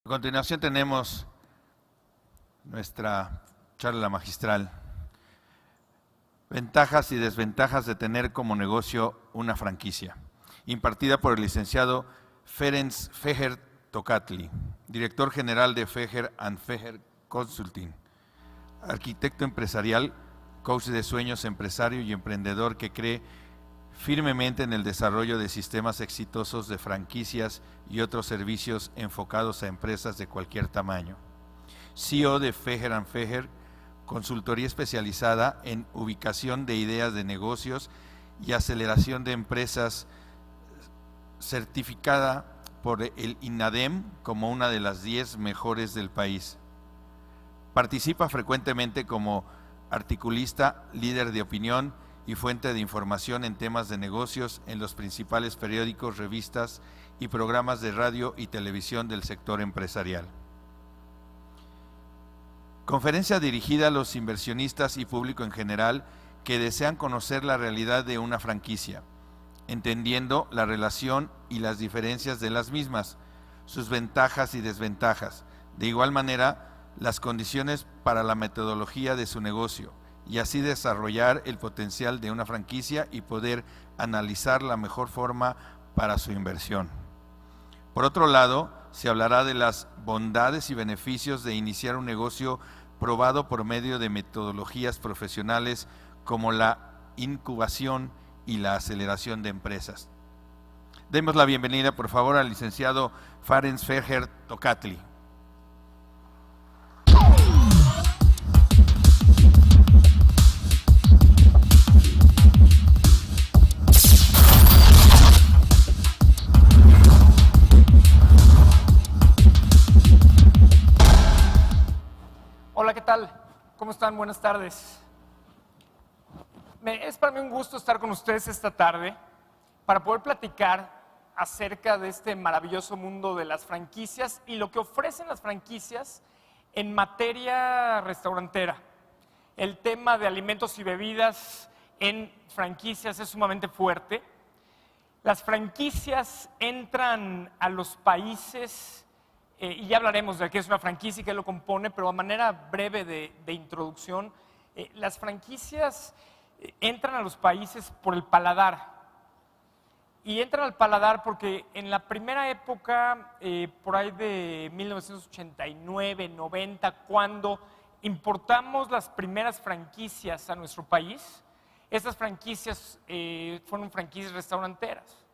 A continuación tenemos nuestra charla magistral, Ventajas y desventajas de tener como negocio una franquicia, impartida por el licenciado Ferenc Feher Tokatli, director general de Feher & Feher Consulting, arquitecto empresarial, coach de sueños, empresario y emprendedor que cree firmemente en el desarrollo de sistemas exitosos de franquicias y otros servicios enfocados a empresas de cualquier tamaño. CEO de Feher & Feher, consultoría especializada en ubicación de ideas de negocios y aceleración de empresas, certificada por el INADEM como una de las 10 mejores del país. Participa frecuentemente como articulista, líder de opinión y fuente de información en temas de negocios en los principales periódicos, revistas y programas de radio y televisión del sector empresarial. Conferencia dirigida a los inversionistas y público en general que desean conocer la realidad de una franquicia, entendiendo la relación y las diferencias de las mismas, sus ventajas y desventajas, de igual manera las condiciones para la metodología de su negocio, y así desarrollar el potencial de una franquicia y poder analizar la mejor forma para su inversión. Por otro lado, se hablará de las bondades y beneficios de iniciar un negocio probado por medio de metodologías profesionales como la incubación y la aceleración de empresas. Demos la bienvenida, por favor, al licenciado Ferenc Feher Tokatli. Hola, ¿qué tal? ¿Cómo están? Buenas tardes. Es para mí un gusto estar con ustedes esta tarde para poder platicar acerca de este maravilloso mundo de las franquicias y lo que ofrecen las franquicias en materia restaurantera. El tema de alimentos y bebidas en franquicias es sumamente fuerte. Las franquicias entran a los países y ya hablaremos de qué es una franquicia y qué lo compone, pero a manera breve de introducción, las franquicias entran a los países por el paladar. Y entran al paladar porque en la primera época, por ahí de 1989, 90, cuando importamos las primeras franquicias a nuestro país, estas franquicias fueron franquicias restauranteras.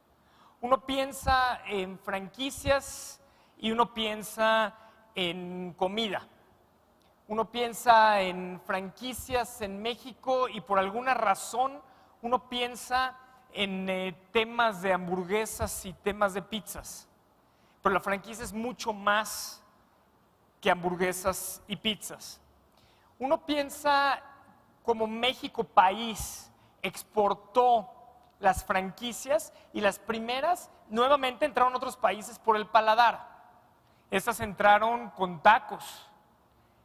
Uno piensa en franquicias y uno piensa en comida. Uno piensa en franquicias en México y por alguna razón uno piensa en temas de hamburguesas y temas de pizzas. Pero la franquicia es mucho más que hamburguesas y pizzas. Uno piensa como México país exportó las franquicias y las primeras nuevamente entraron a otros países por el paladar. Estas entraron con tacos,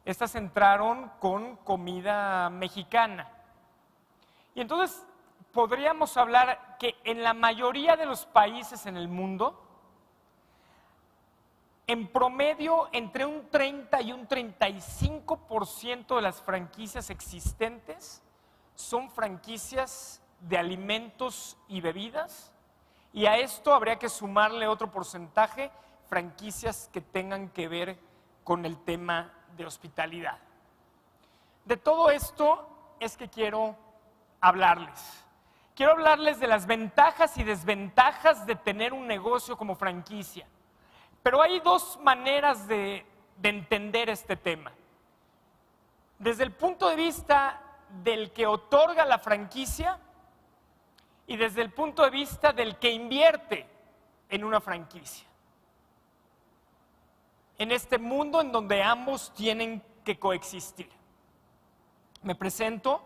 estas entraron con comida mexicana. Y entonces podríamos hablar que en la mayoría de los países en el mundo, en promedio entre un 30 y un 35% de las franquicias existentes son franquicias de alimentos y bebidas, y a esto habría que sumarle otro porcentaje, franquicias que tengan que ver con el tema de hospitalidad. De todo esto es que quiero hablarles. Quiero hablarles de las ventajas y desventajas de tener un negocio como franquicia. Pero hay dos maneras de entender este tema. Desde el punto de vista del que otorga la franquicia y desde el punto de vista del que invierte en una franquicia. En este mundo en donde ambos tienen que coexistir. Me presento,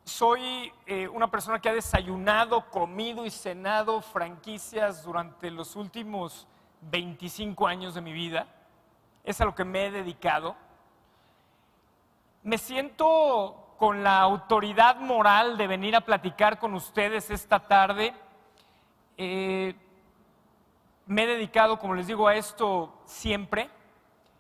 soy una persona que ha desayunado, comido y cenado franquicias durante los últimos 25 años de mi vida. Es a lo que me he dedicado. Me siento con la autoridad moral de venir a platicar con ustedes esta tarde Me he dedicado, como les digo, a esto siempre.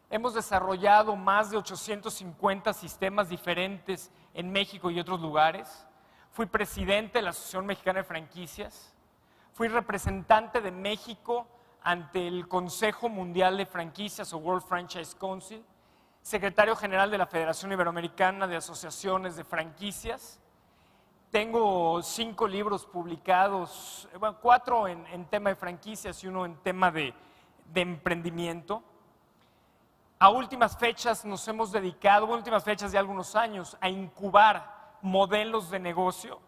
Hemos desarrollado más de 850 sistemas diferentes en México y otros lugares. Fui presidente de la Asociación Mexicana de Franquicias. Fui representante de México ante el Consejo Mundial de Franquicias o World Franchise Council. Secretario general de la Federación Iberoamericana de Asociaciones de Franquicias. Tengo 5 libros publicados, bueno, 4 en tema de franquicias y 1 en tema de emprendimiento. A últimas fechas nos hemos dedicado, últimas fechas de algunos años, a incubar modelos de negocio,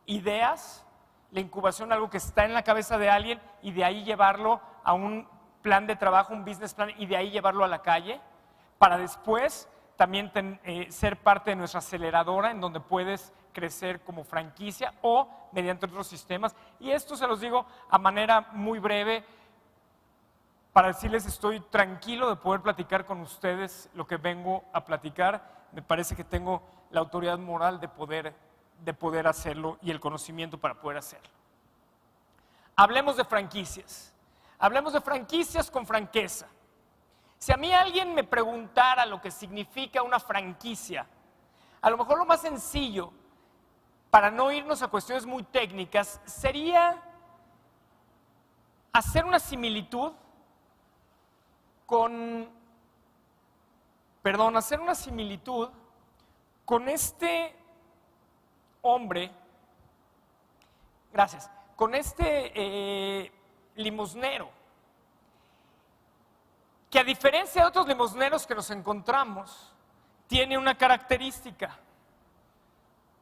ideas, la incubación, algo que está en la cabeza de alguien y de ahí llevarlo a un plan de trabajo, un business plan y de ahí llevarlo a la calle, para después también ser parte de nuestra aceleradora en donde puedes crecer como franquicia o mediante otros sistemas. Y esto se los digo a manera muy breve para decirles estoy tranquilo de poder platicar con ustedes lo que vengo a platicar. Me parece que tengo la autoridad moral de poder hacerlo y el conocimiento para poder hacerlo. Hablemos de franquicias. Hablemos de franquicias con franqueza. Si a mí alguien me preguntara lo que significa una franquicia, a lo mejor lo más sencillo, para no irnos a cuestiones muy técnicas, sería hacer una similitud con este hombre, gracias, con este limosnero, que a diferencia de otros limosneros que nos encontramos, tiene una característica,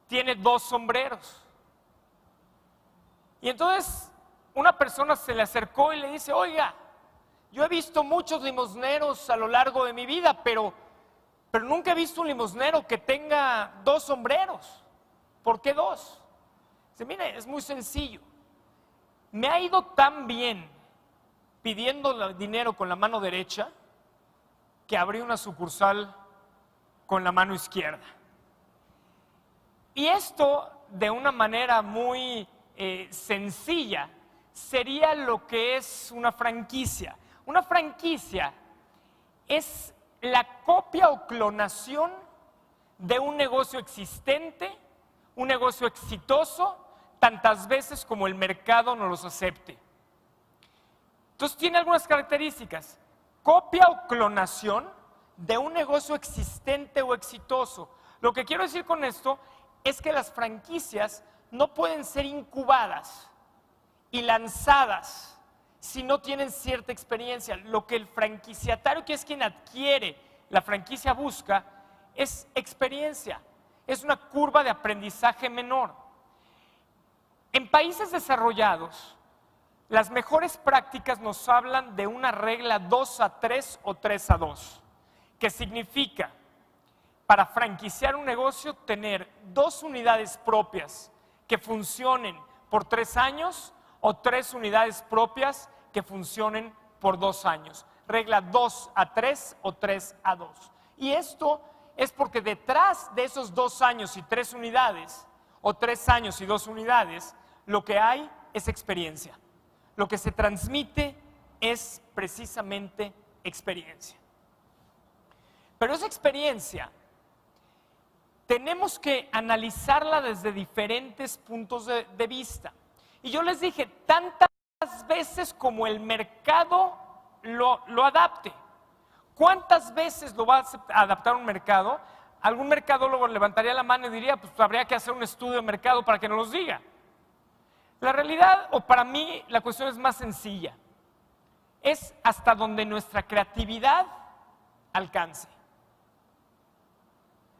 tiene 2 sombreros. Y entonces una persona se le acercó y le dice, oiga, yo he visto muchos limosneros a lo largo de mi vida, pero nunca he visto un limosnero que tenga 2 sombreros. ¿Por qué 2? Dice, mire, es muy sencillo. Me ha ido tan bien pidiendo dinero con la mano derecha que abrí una sucursal con la mano izquierda. Y esto, de una manera muy sencilla, sería lo que es una franquicia. Una franquicia es la copia o clonación de un negocio existente, un negocio exitoso, tantas veces como el mercado nos los acepte. Entonces tiene algunas características. Copia o clonación de un negocio existente o exitoso. Lo que quiero decir con esto es que las franquicias no pueden ser incubadas y lanzadas si no tienen cierta experiencia. Lo que el franquiciatario, que es quien adquiere la franquicia, busca es experiencia, es una curva de aprendizaje menor. En países desarrollados, las mejores prácticas nos hablan de una regla 2-3 o 3-2, que significa, para franquiciar un negocio, tener 2 unidades propias que funcionen por 3 años o 3 unidades propias que funcionen por 2 años. Regla 2-3 o 3-2. Y esto es porque detrás de esos 2 años y 3 unidades, o 3 años y 2 unidades, lo que hay es experiencia. Lo que se transmite es precisamente experiencia. Pero esa experiencia tenemos que analizarla desde diferentes puntos de vista. Y yo les dije, tantas veces como el mercado lo adapte. ¿Cuántas veces lo va a adaptar un mercado? Algún mercadólogo levantaría la mano y diría, pues habría que hacer un estudio de mercado para que nos los diga. La realidad, o para mí, la cuestión es más sencilla. Es hasta donde nuestra creatividad alcance.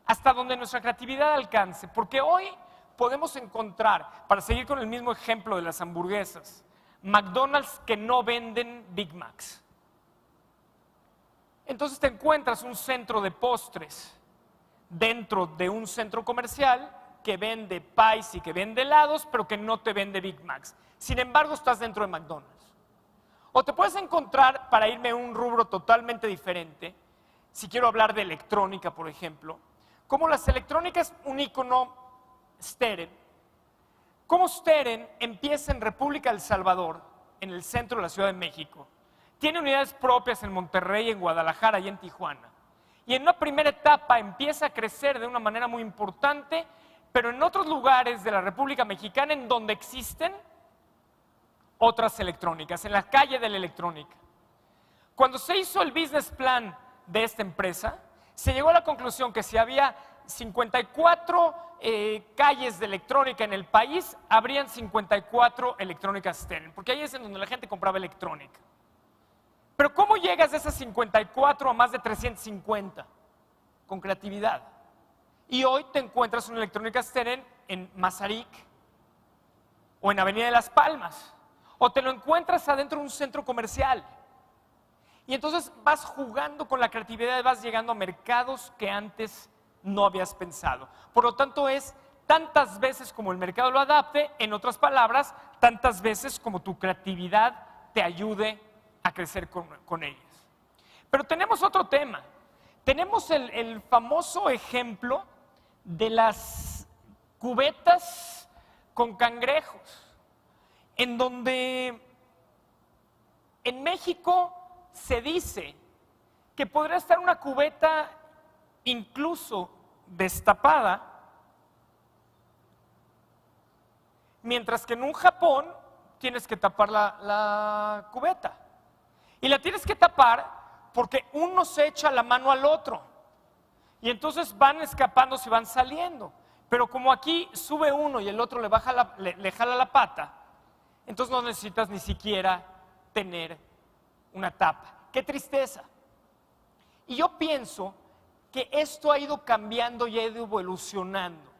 Hasta donde nuestra creatividad alcance. Porque hoy podemos encontrar, para seguir con el mismo ejemplo de las hamburguesas, McDonald's que no venden Big Macs. Entonces te encuentras un centro de postres dentro de un centro comercial que vende pies y que vende helados, pero que no te vende Big Macs. Sin embargo, estás dentro de McDonald's. O te puedes encontrar, para irme a un rubro totalmente diferente, si quiero hablar de electrónica, por ejemplo, como las electrónicas, un icono Steren. Como Steren empieza en República del Salvador, en el centro de la Ciudad de México. Tiene unidades propias en Monterrey, en Guadalajara y en Tijuana. Y en una primera etapa empieza a crecer de una manera muy importante, pero en otros lugares de la República Mexicana en donde existen otras electrónicas, en la calle de la electrónica. Cuando se hizo el business plan de esta empresa, se llegó a la conclusión que si había 54 calles de electrónica en el país, habrían 54 electrónicas Steren, porque ahí es en donde la gente compraba electrónica. Pero ¿cómo llegas de esas 54 a más de 350? Con creatividad. Y hoy te encuentras una electrónica Steren en Mazarik o en Avenida de las Palmas, o te lo encuentras adentro de un centro comercial. Y entonces vas jugando con la creatividad y vas llegando a mercados que antes no habías pensado. Por lo tanto, es tantas veces como el mercado lo adapte, en otras palabras, tantas veces como tu creatividad te ayude a crecer con ellas. Pero tenemos otro tema. Tenemos el famoso ejemplo de las cubetas con cangrejos, en donde en México se dice que podría estar una cubeta incluso destapada, mientras que en un Japón tienes que tapar la cubeta. Y la tienes que tapar porque uno se echa la mano al otro. Y entonces van escapándose y van saliendo. Pero como aquí sube uno y el otro le jala la pata, entonces no necesitas ni siquiera tener una tapa. ¡Qué tristeza! Y yo pienso que esto ha ido cambiando y ha ido evolucionando.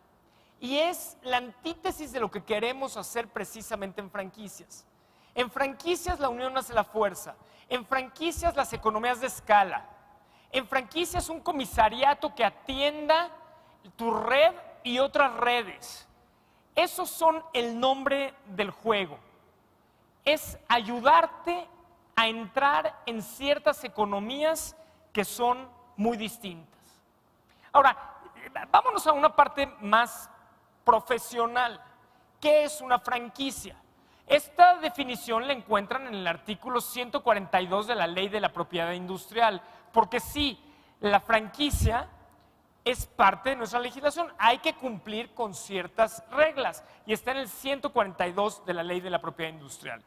Y es la antítesis de lo que queremos hacer precisamente en franquicias. En franquicias la unión hace la fuerza. En franquicias las economías de escala. En franquicias un comisariato que atienda tu red y otras redes. Esos son el nombre del juego. Es ayudarte a entrar en ciertas economías que son muy distintas. Ahora, vámonos a una parte más profesional. ¿Qué es una franquicia? Esta definición la encuentran en el artículo 142 de la Ley de la Propiedad Industrial, porque sí, la franquicia es parte de nuestra legislación, hay que cumplir con ciertas reglas y está en el 142 de la Ley de la Propiedad Industrial.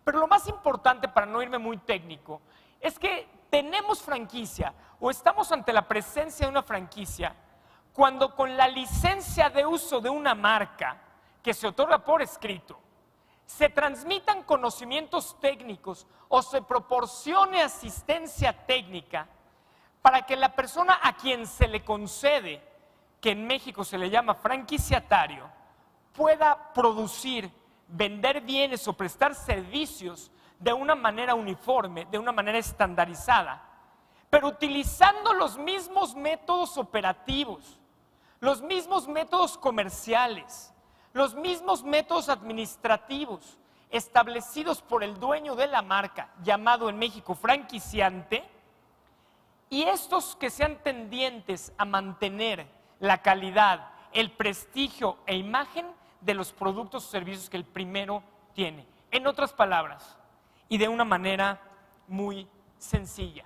Pero lo más importante, para no irme muy técnico, es que tenemos franquicia o estamos ante la presencia de una franquicia cuando con la licencia de uso de una marca que se otorga por escrito, se transmitan conocimientos técnicos o se proporcione asistencia técnica para que la persona a quien se le concede, que en México se le llama franquiciatario, pueda producir, vender bienes o prestar servicios de una manera uniforme, de una manera estandarizada, pero utilizando los mismos métodos operativos, los mismos métodos comerciales, los mismos métodos administrativos establecidos por el dueño de la marca, llamado en México franquiciante, y estos que sean tendientes a mantener la calidad, el prestigio e imagen de los productos o servicios que el primero tiene. En otras palabras, y de una manera muy sencilla,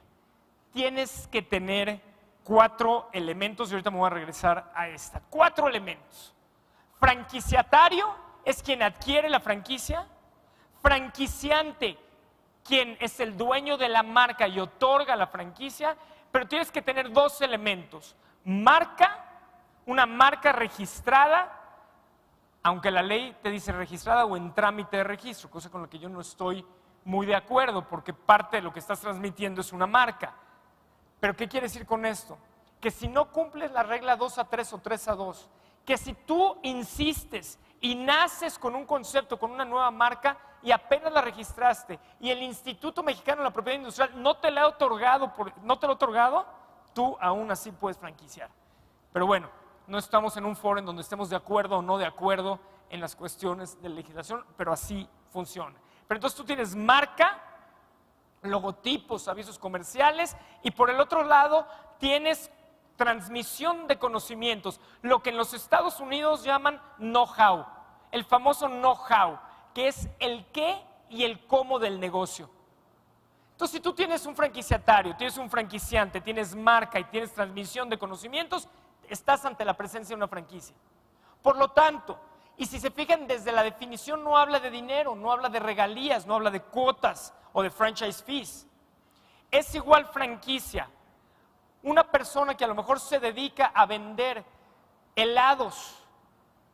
tienes que tener 4 elementos, y ahorita me voy a regresar a esta. 4 elementos. Franquiciatario es quien adquiere la franquicia. Franquiciante, quien es el dueño de la marca y otorga la franquicia. Pero tienes que tener 2 elementos. Marca, una marca registrada, aunque la ley te dice registrada o en trámite de registro, cosa con la que yo no estoy muy de acuerdo, porque parte de lo que estás transmitiendo es una marca. Pero ¿qué quiere decir con esto? Que si no cumples la regla 2-3 o 3-2, que si tú insistes y naces con un concepto, con una nueva marca y apenas la registraste y el Instituto Mexicano de la Propiedad Industrial no te lo ha otorgado, tú aún así puedes franquiciar. Pero bueno, no estamos en un foro en donde estemos de acuerdo o no de acuerdo en las cuestiones de legislación, pero así funciona. Pero entonces tú tienes marca, logotipos, avisos comerciales, y por el otro lado tienes transmisión de conocimientos, lo que en los Estados Unidos llaman know-how, el famoso know-how, que es el qué y el cómo del negocio. Entonces, si tú tienes un franquiciatario, tienes un franquiciante, tienes marca y tienes transmisión de conocimientos, estás ante la presencia de una franquicia. Por lo tanto, y si se fijan desde la definición, no habla de dinero, no habla de regalías, no habla de cuotas o de franchise fees. Es igual franquicia. Una persona que a lo mejor se dedica a vender helados.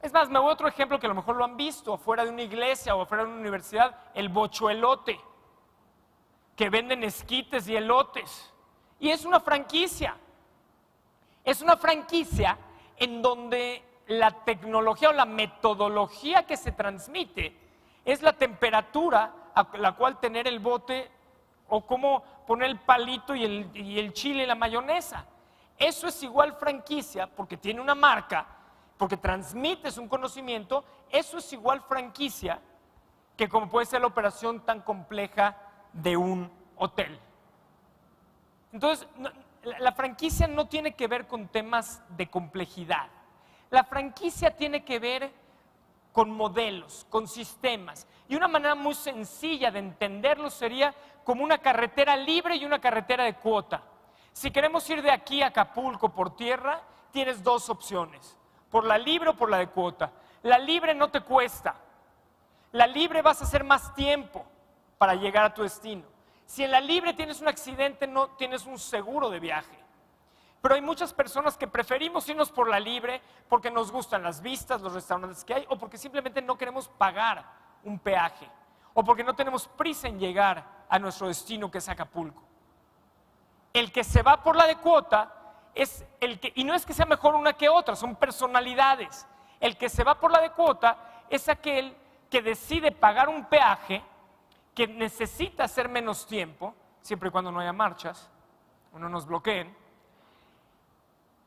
Es más, me voy a otro ejemplo que a lo mejor lo han visto afuera de una iglesia o afuera de una universidad, el bochoelote, que venden esquites y elotes. Y es una franquicia. Es una franquicia en donde la tecnología o la metodología que se transmite es la temperatura a la cual tener el bote o cómo poner el palito y el chile y la mayonesa. Eso es igual franquicia porque tiene una marca, porque transmites un conocimiento. Eso es igual franquicia que como puede ser la operación tan compleja de un hotel. Entonces, la franquicia no tiene que ver con temas de complejidad. La franquicia tiene que ver con modelos, con sistemas. Y una manera muy sencilla de entenderlo sería como una carretera libre y una carretera de cuota. Si queremos ir de aquí a Acapulco por tierra, tienes dos opciones, por la libre o por la de cuota. La libre no te cuesta. La libre vas a hacer más tiempo para llegar a tu destino. Si en la libre tienes un accidente, no tienes un seguro de viaje. Pero hay muchas personas que preferimos irnos por la libre porque nos gustan las vistas, los restaurantes que hay, o porque simplemente no queremos pagar un peaje, o porque no tenemos prisa en llegar a nuestro destino, que es Acapulco. El que se va por la de cuota es el que, y no es que sea mejor una que otra, son personalidades. El que se va por la de cuota es aquel que decide pagar un peaje, que necesita hacer menos tiempo, siempre y cuando no haya marchas o no nos bloqueen,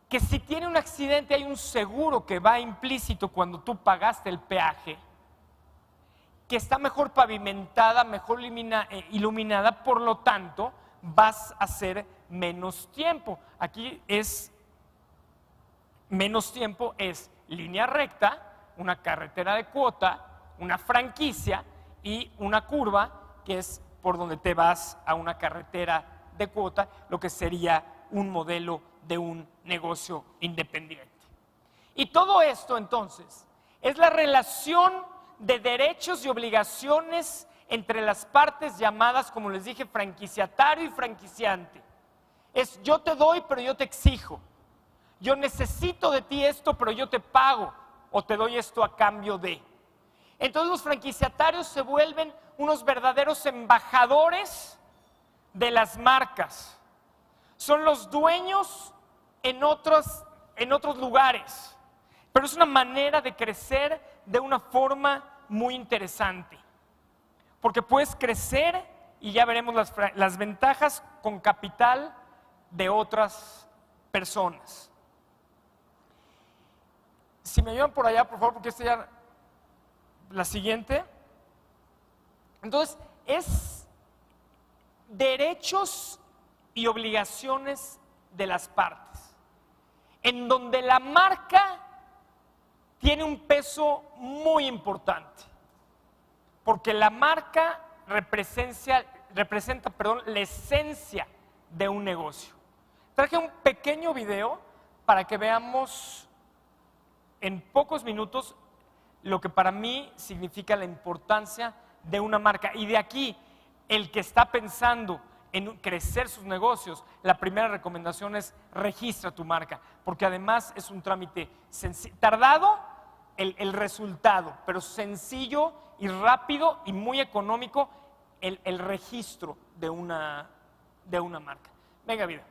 que si tiene un accidente hay un seguro que va implícito cuando tú pagaste el peaje, que está mejor pavimentada, mejor iluminada, por lo tanto vas a hacer menos tiempo. Aquí es menos tiempo, es línea recta, una carretera de cuota, una franquicia y una curva que es por donde te vas a una carretera de cuota, lo que sería un modelo de un negocio independiente. Y todo esto entonces es la relación de derechos y obligaciones entre las partes llamadas, como les dije, franquiciatario y franquiciante. Es yo te doy, pero yo te exijo. Yo necesito de ti esto, pero yo te pago o te doy esto a cambio de. Entonces los franquiciatarios se vuelven unos verdaderos embajadores de las marcas. Son los dueños en otros lugares, pero es una manera de crecer de una forma muy interesante, porque puedes crecer y ya veremos las ventajas con capital de otras personas. Si me ayudan por allá, por favor, porque esta ya la siguiente. Entonces, es derechos y obligaciones de las partes, en donde la marca tiene un peso muy importante, porque la marca representa la esencia de un negocio. Traje un pequeño video para que veamos en pocos minutos lo que para mí significa la importancia de una marca. Y de aquí, el que está pensando en crecer sus negocios, la primera recomendación es registra tu marca, porque además es un trámite tardado el resultado, pero sencillo y rápido y muy económico el registro de una marca. Venga, vida.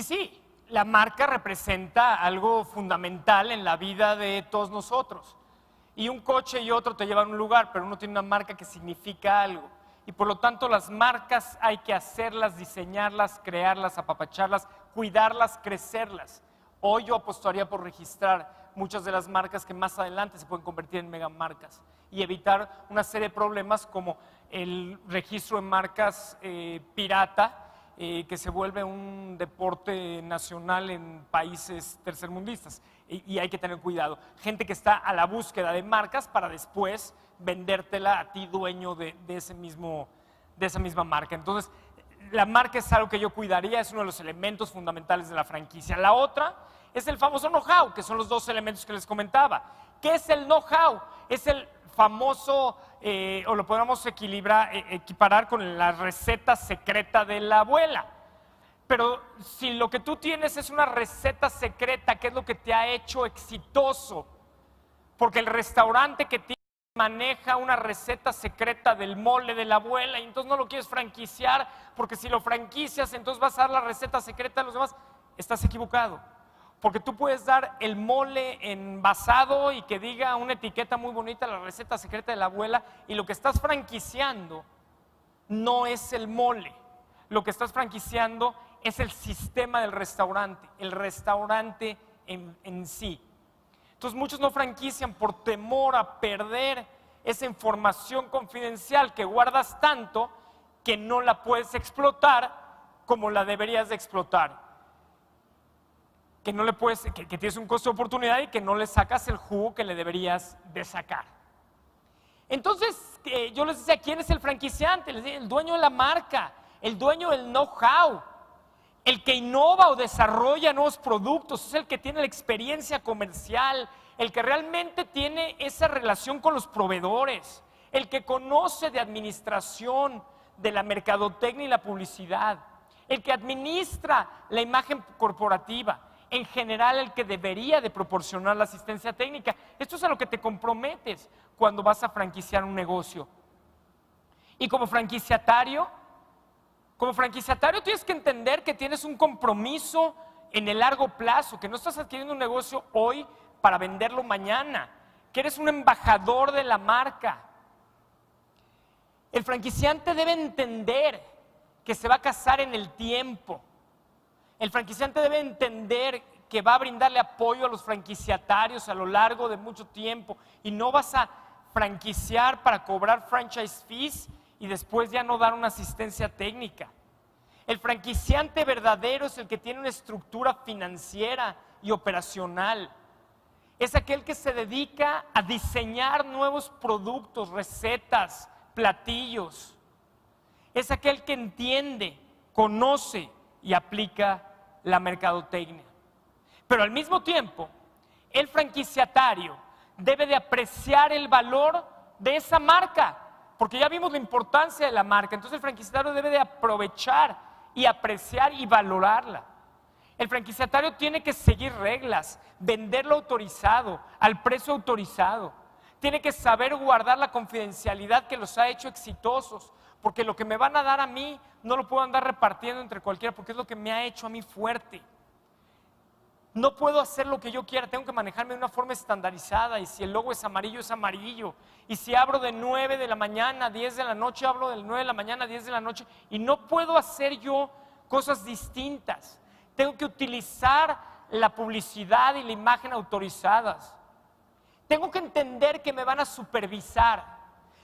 sí, la marca representa algo fundamental en la vida de todos nosotros. Y un coche y otro te llevan a un lugar, pero uno tiene una marca que significa algo. Y por lo tanto las marcas hay que hacerlas, diseñarlas, crearlas, apapacharlas, cuidarlas, crecerlas. Hoy yo apostaría por registrar muchas de las marcas que más adelante se pueden convertir en megamarcas y evitar una serie de problemas como el registro de marcas pirata, que se vuelve un deporte nacional en países tercermundistas. Y hay que tener cuidado. Gente que está a la búsqueda de marcas para después vendértela a ti, dueño de esa misma marca. Entonces, la marca es algo que yo cuidaría, es uno de los elementos fundamentales de la franquicia. La otra es el famoso know-how, que son los dos elementos que les comentaba. ¿Qué es el know-how? Es el famoso, o lo podemos equiparar con la receta secreta de la abuela. Pero si lo que tú tienes es una receta secreta, ¿qué es lo que te ha hecho exitoso? Porque el restaurante que tienes maneja una receta secreta del mole de la abuela y entonces no lo quieres franquiciar, porque si lo franquicias entonces vas a dar la receta secreta a los demás. Estás equivocado. Porque tú puedes dar el mole envasado y que diga una etiqueta muy bonita, la receta secreta de la abuela, y lo que estás franquiciando no es el mole. Lo que estás franquiciando es el sistema del restaurante, el restaurante en sí. Entonces muchos no franquician por temor a perder esa información confidencial que guardas tanto que no la puedes explotar como la deberías de explotar. Que no le puedes, que tienes un costo de oportunidad y que no le sacas el jugo que le deberías de sacar. Entonces, yo les decía, ¿quién es el franquiciante? Les decía, el dueño de la marca, el dueño del know-how, el que innova o desarrolla nuevos productos, es el que tiene la experiencia comercial, el que realmente tiene esa relación con los proveedores, el que conoce de administración, de la mercadotecnia y la publicidad, el que administra la imagen corporativa, en general el que debería de proporcionar la asistencia técnica. Esto es a lo que te comprometes cuando vas a franquiciar un negocio. Y como franquiciatario tienes que entender que tienes un compromiso en el largo plazo, que no estás adquiriendo un negocio hoy para venderlo mañana, que eres un embajador de la marca. El franquiciante debe entender que se va a casar en el tiempo. El franquiciante debe entender que va a brindarle apoyo a los franquiciatarios a lo largo de mucho tiempo y no vas a franquiciar para cobrar franchise fees y después ya no dar una asistencia técnica. El franquiciante verdadero es el que tiene una estructura financiera y operacional. Es aquel que se dedica a diseñar nuevos productos, recetas, platillos. Es aquel que entiende, conoce y aplica la mercadotecnia. Pero al mismo tiempo, el franquiciatario debe de apreciar el valor de esa marca, porque ya vimos la importancia de la marca. Entonces el franquiciatario debe de aprovechar y apreciar y valorarla. El franquiciatario tiene que seguir reglas, venderlo autorizado, al precio autorizado. Tiene que saber guardar la confidencialidad que los ha hecho exitosos, porque lo que me van a dar a mí no lo puedo andar repartiendo entre cualquiera, porque es lo que me ha hecho a mí fuerte. No puedo hacer lo que yo quiera, tengo que manejarme de una forma estandarizada, y si el logo es amarillo, es amarillo. Y si abro de 9 de la mañana a 10 de la noche, hablo del 9 de la mañana a 10 de la noche, y no puedo hacer yo cosas distintas. Tengo que utilizar la publicidad y la imagen autorizadas. Tengo que entender que me van a supervisar.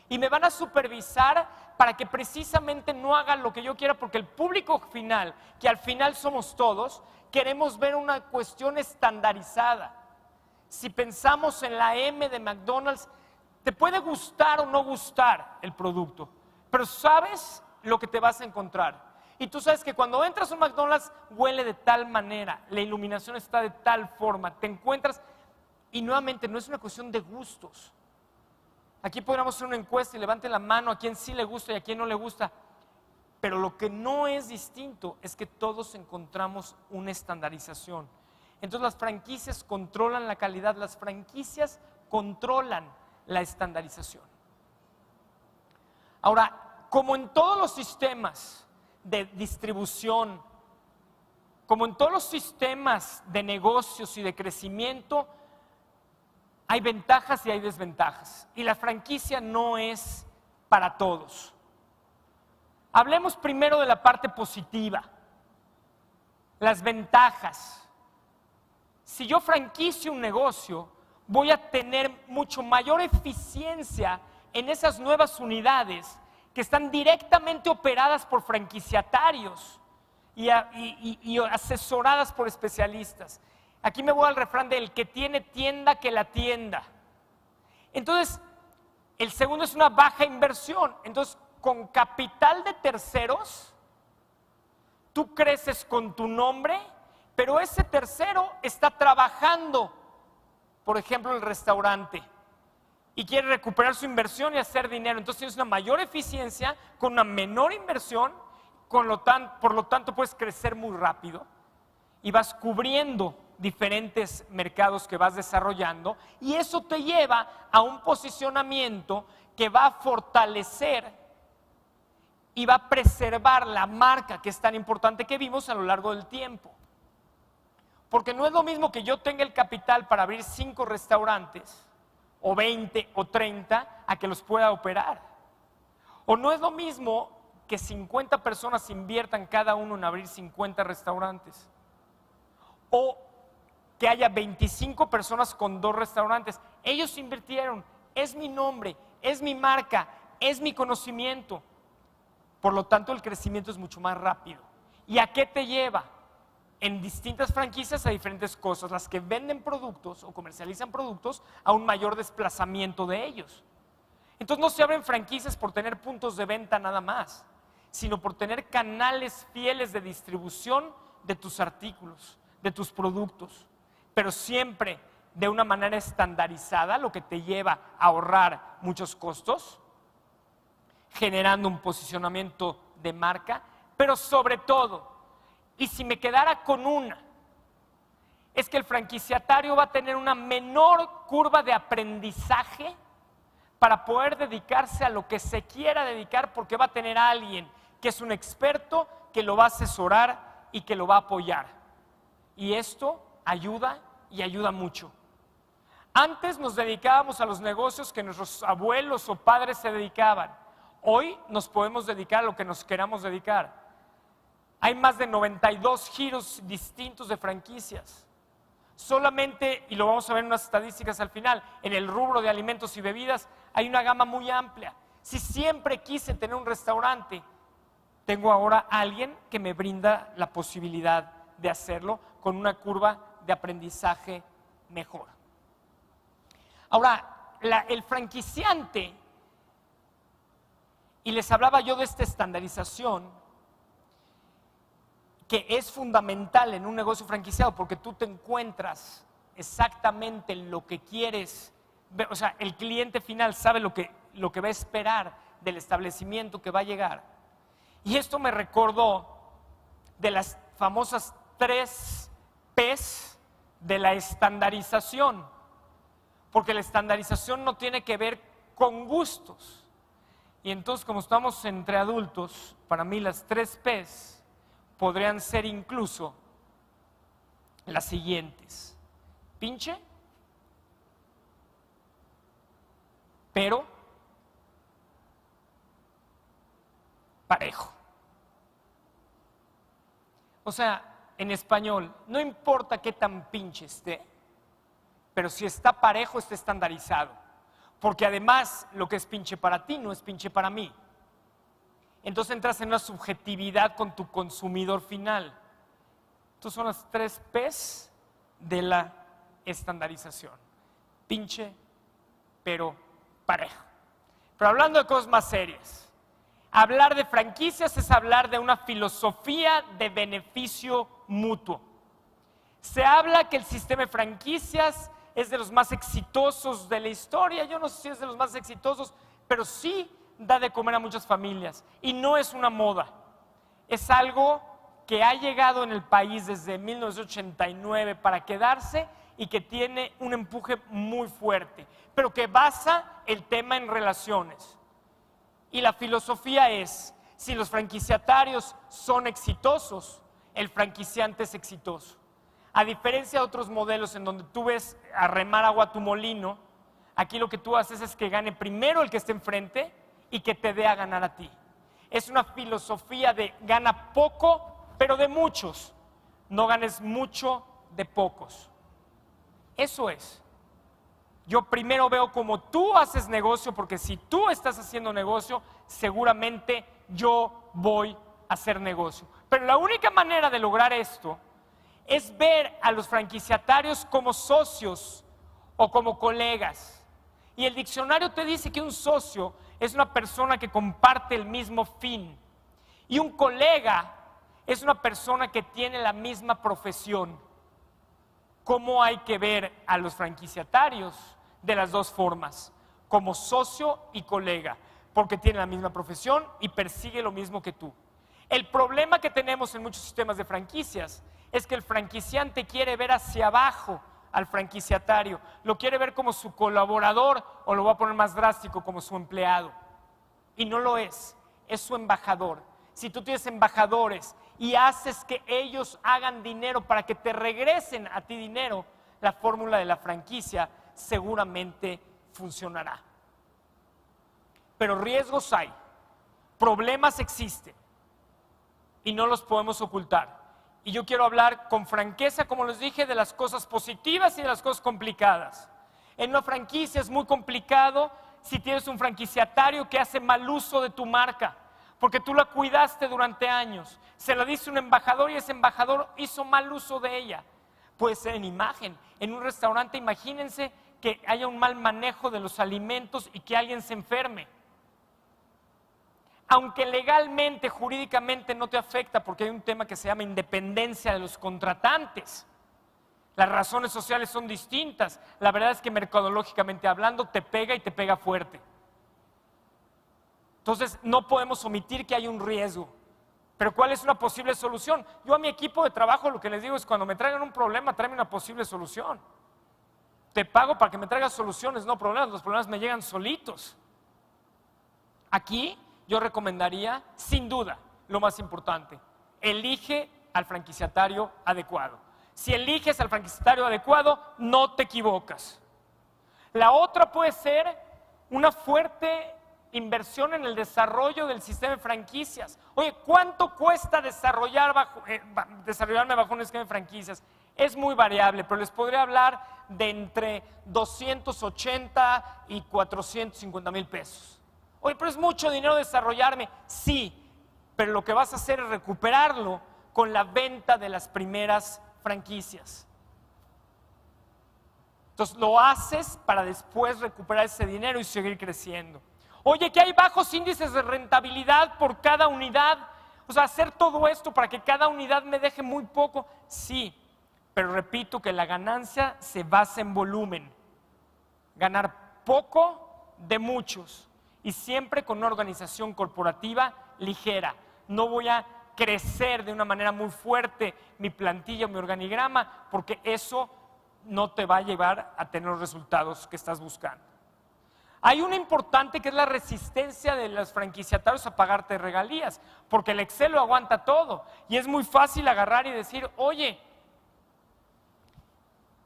Y me van a supervisar para que precisamente no haga lo que yo quiera, porque el público final, que al final somos todos, queremos ver una cuestión estandarizada. Si pensamos en la M de McDonald's, te puede gustar o no gustar el producto, pero sabes lo que te vas a encontrar. Y tú sabes que cuando entras a un McDonald's huele de tal manera, la iluminación está de tal forma, te encuentras, y nuevamente no es una cuestión de gustos. Aquí podríamos hacer una encuesta y levante la mano a quien sí le gusta y a quien no le gusta. Pero lo que no es distinto es que todos encontramos una estandarización. Entonces las franquicias controlan la calidad, las franquicias controlan la estandarización. Ahora, como en todos los sistemas de distribución como en todos los sistemas de negocios y de crecimiento, hay ventajas y hay desventajas. Y la franquicia no es para todos. Hablemos primero de la parte positiva, las ventajas. Si yo franquicio un negocio, voy a tener mucho mayor eficiencia en esas nuevas unidades que están directamente operadas por franquiciatarios y asesoradas por especialistas. Aquí me voy al refrán del que tiene tienda, que la tienda. Entonces, el segundo es una baja inversión. Entonces, con capital de terceros, tú creces con tu nombre, pero ese tercero está trabajando, por ejemplo, el restaurante, y quiere recuperar su inversión y hacer dinero. Entonces tienes una mayor eficiencia con una menor inversión, por lo tanto puedes crecer muy rápido y vas cubriendo diferentes mercados que vas desarrollando, y eso te lleva a un posicionamiento que va a fortalecer y va a preservar la marca que es tan importante que vimos a lo largo del tiempo. Porque no es lo mismo que yo tenga el capital para abrir 5 restaurantes, o 20 o 30, a que los pueda operar. O no es lo mismo que 50 personas inviertan cada uno en abrir 50 restaurantes. O que haya 25 personas con 2 restaurantes. Ellos invirtieron, es mi nombre, es mi marca, es mi conocimiento. Por lo tanto, el crecimiento es mucho más rápido. ¿Y a qué te lleva? En distintas franquicias a diferentes cosas. Las que venden productos o comercializan productos, a un mayor desplazamiento de ellos. Entonces no se abren franquicias por tener puntos de venta nada más, sino por tener canales fieles de distribución de tus artículos, de tus productos, pero siempre de una manera estandarizada, lo que te lleva a ahorrar muchos costos, generando un posicionamiento de marca, pero sobre todo, y si me quedara con una, es que el franquiciatario va a tener una menor curva de aprendizaje para poder dedicarse a lo que se quiera dedicar, porque va a tener a alguien que es un experto, que lo va a asesorar y que lo va a apoyar. Y esto ayuda y ayuda mucho. Antes nos dedicábamos a los negocios que nuestros abuelos o padres se dedicaban. Hoy nos podemos dedicar a lo que nos queramos dedicar. Hay más de 92 giros distintos de franquicias. Solamente, y lo vamos a ver en unas estadísticas al final, en el rubro de alimentos y bebidas hay una gama muy amplia. Si siempre quise tener un restaurante, tengo ahora a alguien que me brinda la posibilidad de hacerlo con una curva de aprendizaje mejor. Ahora, el franquiciante, y les hablaba yo de esta estandarización, que es fundamental en un negocio franquiciado, porque tú te encuentras exactamente lo que quieres, o sea, el cliente final sabe lo que va a esperar del establecimiento que va a llegar. Y esto me recordó de las famosas 3 P's de la estandarización, porque la estandarización no tiene que ver con gustos. Y entonces, como estamos entre adultos, para mí las 3 P's podrían ser incluso las siguientes: pinche, pero parejo. O sea, en español, no importa qué tan pinche esté, pero si está parejo, está estandarizado. Porque además, lo que es pinche para ti no es pinche para mí. Entonces entras en una subjetividad con tu consumidor final. Estas son las 3 P's de la estandarización: pinche, pero parejo. Pero hablando de cosas más serias, hablar de franquicias es hablar de una filosofía de beneficio mutuo. Se habla que el sistema de franquicias es de los más exitosos de la historia. Yo no sé si es de los más exitosos, pero sí da de comer a muchas familias. Y no es una moda, es algo que ha llegado en el país desde 1989 para quedarse y que tiene un empuje muy fuerte, pero que basa el tema en relaciones. Y la filosofía es: si los franquiciatarios son exitosos, el franquiciante es exitoso. A diferencia de otros modelos en donde tú ves a remar agua a tu molino, aquí lo que tú haces es que gane primero el que esté enfrente y que te dé a ganar a ti. Es una filosofía de gana poco, pero de muchos. No ganes mucho de pocos. Eso es. Yo primero veo cómo tú haces negocio, porque si tú estás haciendo negocio, seguramente yo voy a hacer negocio. Pero la única manera de lograr esto es ver a los franquiciatarios como socios o como colegas. Y el diccionario te dice que un socio es una persona que comparte el mismo fin. Y un colega es una persona que tiene la misma profesión. ¿Cómo hay que ver a los franquiciatarios? De las dos formas, como socio y colega, porque tiene la misma profesión y persigue lo mismo que tú. El problema que tenemos en muchos sistemas de franquicias es que el franquiciante quiere ver hacia abajo al franquiciatario, lo quiere ver como su colaborador, o lo voy a poner más drástico, como su empleado. Y no lo es su embajador. Si tú tienes embajadores y haces que ellos hagan dinero para que te regresen a ti dinero, la fórmula de la franquicia seguramente funcionará. Pero riesgos hay, problemas existen y no los podemos ocultar. Y yo quiero hablar con franqueza, como les dije, de las cosas positivas y de las cosas complicadas. En una franquicia es muy complicado si tienes un franquiciatario que hace mal uso de tu marca, porque tú la cuidaste durante años, se la diste a un embajador y ese embajador hizo mal uso de ella. Puede ser en imagen, en un restaurante, imagínense que haya un mal manejo de los alimentos y que alguien se enferme. Aunque legalmente, jurídicamente no te afecta, porque hay un tema que se llama independencia de los contratantes. Las razones sociales son distintas. La verdad es que mercadológicamente hablando te pega y te pega fuerte. Entonces no podemos omitir que hay un riesgo. Pero ¿cuál es una posible solución? Yo a mi equipo de trabajo lo que les digo es: cuando me traigan un problema, tráeme una posible solución. Te pago para que me traigas soluciones, no problemas. Los problemas me llegan solitos. Aquí yo recomendaría, sin duda, lo más importante: elige al franquiciatario adecuado. Si eliges al franquiciatario adecuado, no te equivocas. La otra puede ser una fuerte inversión en el desarrollo del sistema de franquicias. Oye, ¿cuánto cuesta desarrollarme bajo un esquema de franquicias? Es muy variable, pero les podría hablar de entre 280 y 450 mil pesos. Oye, pero es mucho dinero desarrollarme. Sí, pero lo que vas a hacer es recuperarlo con la venta de las primeras franquicias. Entonces lo haces para después recuperar ese dinero y seguir creciendo. Oye, que hay bajos índices de rentabilidad por cada unidad. O sea, hacer todo esto para que cada unidad me deje muy poco. Sí, pero repito que la ganancia se basa en volumen. Ganar poco de muchos y siempre con una organización corporativa ligera. No voy a crecer de una manera muy fuerte mi plantilla o mi organigrama, porque eso no te va a llevar a tener los resultados que estás buscando. Hay una importante que es la resistencia de los franquiciatarios a pagarte regalías, porque el Excel lo aguanta todo y es muy fácil agarrar y decir: oye,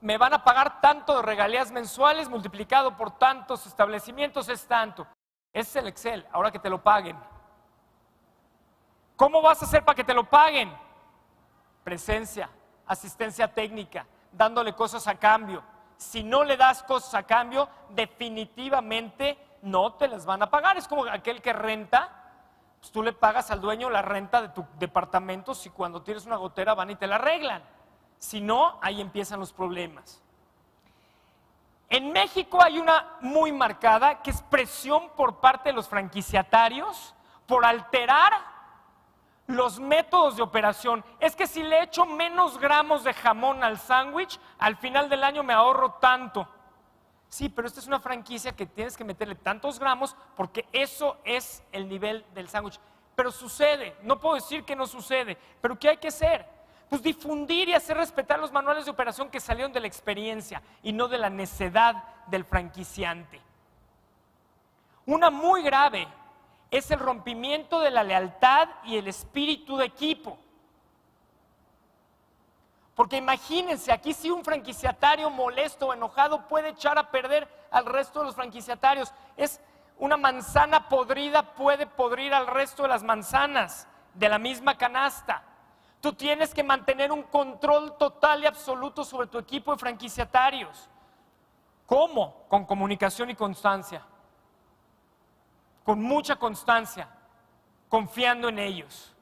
me van a pagar tanto de regalías mensuales multiplicado por tantos establecimientos, es tanto. Ese es el Excel, ahora que te lo paguen. ¿Cómo vas a hacer para que te lo paguen? Presencia, asistencia técnica, dándole cosas a cambio. Si no le das cosas a cambio, definitivamente no te las van a pagar. Es como aquel que renta, pues tú le pagas al dueño la renta de tu departamento si cuando tienes una gotera van y te la arreglan. Si no, ahí empiezan los problemas. En México hay una muy marcada que es presión por parte de los franquiciatarios por alterar los métodos de operación. Es que si le echo menos gramos de jamón al sándwich, al final del año me ahorro tanto. Sí, pero esta es una franquicia que tienes que meterle tantos gramos porque eso es el nivel del sándwich. Pero sucede, no puedo decir que no sucede, pero ¿qué hay que hacer? Pues difundir y hacer respetar los manuales de operación que salieron de la experiencia y no de la necedad del franquiciante. Una muy grave es el rompimiento de la lealtad y el espíritu de equipo. Porque imagínense, aquí si un franquiciatario molesto o enojado puede echar a perder al resto de los franquiciatarios. Es una manzana podrida, puede podrir al resto de las manzanas de la misma canasta. Tú tienes que mantener un control total y absoluto sobre tu equipo de franquiciatarios. ¿Cómo? Con comunicación y constancia. Con mucha constancia, confiando en ellos.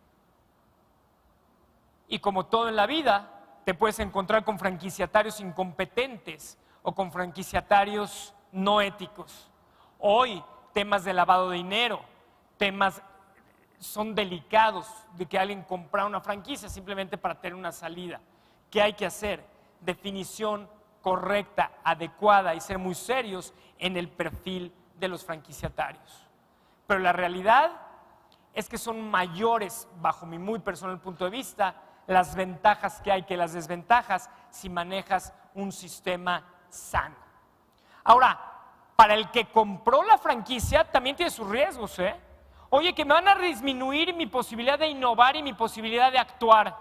Y como todo en la vida, te puedes encontrar con franquiciatarios incompetentes o con franquiciatarios no éticos. Hoy, temas de lavado de dinero, temas son delicados de que alguien compra una franquicia simplemente para tener una salida. ¿Qué hay que hacer? Definición correcta, adecuada y ser muy serios en el perfil de los franquiciatarios. Pero la realidad es que son mayores, bajo mi muy personal punto de vista, las ventajas que hay que las desventajas si manejas un sistema sano. Ahora, para el que compró la franquicia también tiene sus riesgos, ¿eh? Oye, que me van a disminuir mi posibilidad de innovar y mi posibilidad de actuar.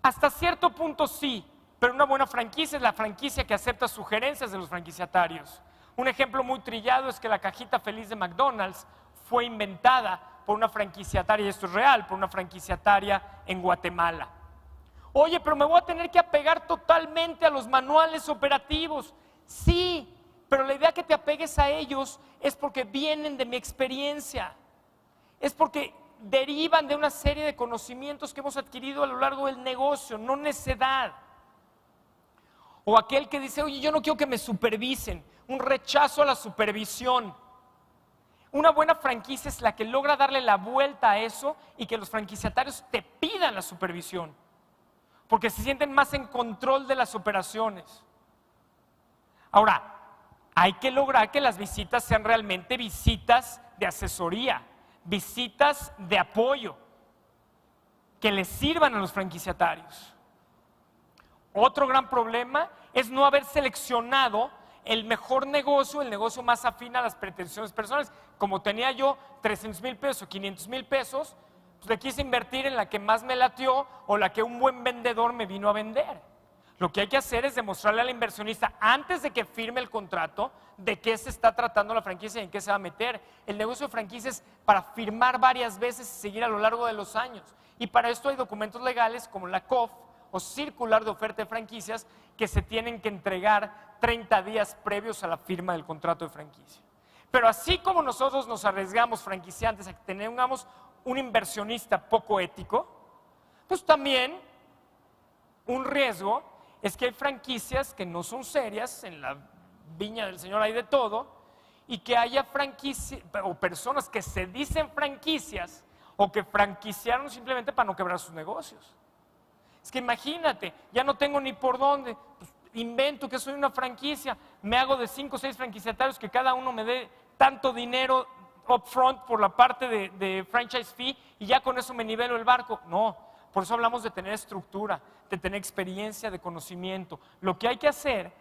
Hasta cierto punto sí, pero una buena franquicia es la franquicia que acepta sugerencias de los franquiciatarios. Un ejemplo muy trillado es que la cajita feliz de McDonald's fue inventada por una franquiciataria, y esto es real, por una franquiciataria en Guatemala. Oye, pero me voy a tener que apegar totalmente a los manuales operativos. Sí, pero la idea que te apegues a ellos es porque vienen de mi experiencia, es porque derivan de una serie de conocimientos que hemos adquirido a lo largo del negocio, no necedad. O aquel que dice, oye, yo no quiero que me supervisen, un rechazo a la supervisión. Una buena franquicia es la que logra darle la vuelta a eso y que los franquiciatarios te pidan la supervisión, porque se sienten más en control de las operaciones. Ahora, hay que lograr que las visitas sean realmente visitas de asesoría, visitas de apoyo, que les sirvan a los franquiciatarios. Otro gran problema es no haber seleccionado el mejor negocio, el negocio más afín a las pretensiones personales. Como tenía yo 300,000 pesos o 500,000 pesos, pues le quise invertir en la que más me latió o la que un buen vendedor me vino a vender. Lo que hay que hacer es demostrarle al inversionista antes de que firme el contrato de qué se está tratando la franquicia y en qué se va a meter. El negocio de franquicia es para firmar varias veces y seguir a lo largo de los años. Y para esto hay documentos legales como la COF o circular de oferta de franquicias que se tienen que entregar 30 días previos a la firma del contrato de franquicia. Pero así como nosotros nos arriesgamos franquiciantes a que tengamos un inversionista poco ético, pues también un riesgo es que hay franquicias que no son serias, en la viña del Señor hay de todo, y que haya franquicias o personas que se dicen franquicias o que franquiciaron simplemente para no quebrar sus negocios. Es que imagínate, ya no tengo ni por dónde, pues invento que soy una franquicia, me hago de 5 o 6 franquiciatarios que cada uno me dé tanto dinero upfront por la parte de franchise fee y ya con eso me nivelo el barco. No, por eso hablamos de tener estructura, de tener experiencia, de conocimiento. Lo que hay que hacer